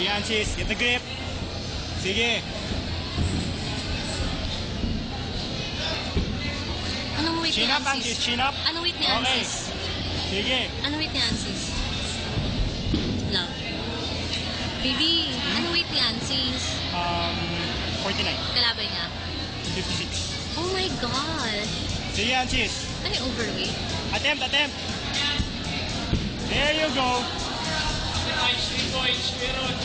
Sige, Ansis. Get the grip. Sige. Anong weight ni Chin up, Ansis? Ansis. Chin up. Anong weight ni Okay. Ansis? Sige. Anong weight ni Ansis? Love. Baby, anong weight ni Ansis? 49. Kalaban niya. 56. Oh my God. Sige, Ansis. Ano yung overweight? Attempt. There you go. 3 points, meron.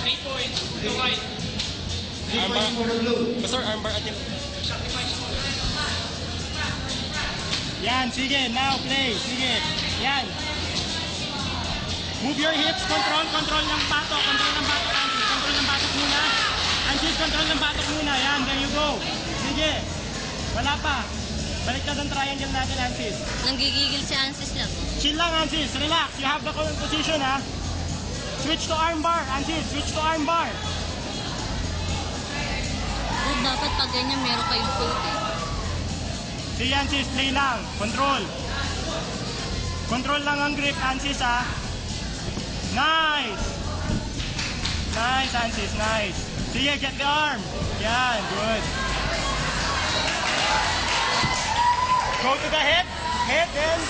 3 points, the right. Armbar. Pastor, armbar attempt. Yan, sige. Now play. Sige. Yan. Move your hips. Control ng batok. Control ng batok, Ansis. Control ng batok muna. Ansis, control ng batok muna. Yan, there you go. Sige. Wala pa. Baliktad ang triangle natin, Ansis. Nanggigigil si Ansis lang. Chill lang, Ansis. Relax. You have the position, ha? Switch to armbar, Ansis. Switch to armbar. Oh, dapat pag ganyan meron kayong plate eh. Sige, Ansis. Play lang. Control. Control lang ang grip, Ansis, ha? Nice. Nice, Ansis. Nice. Sige, get the arm. Yan, good. Go to the head. Head, then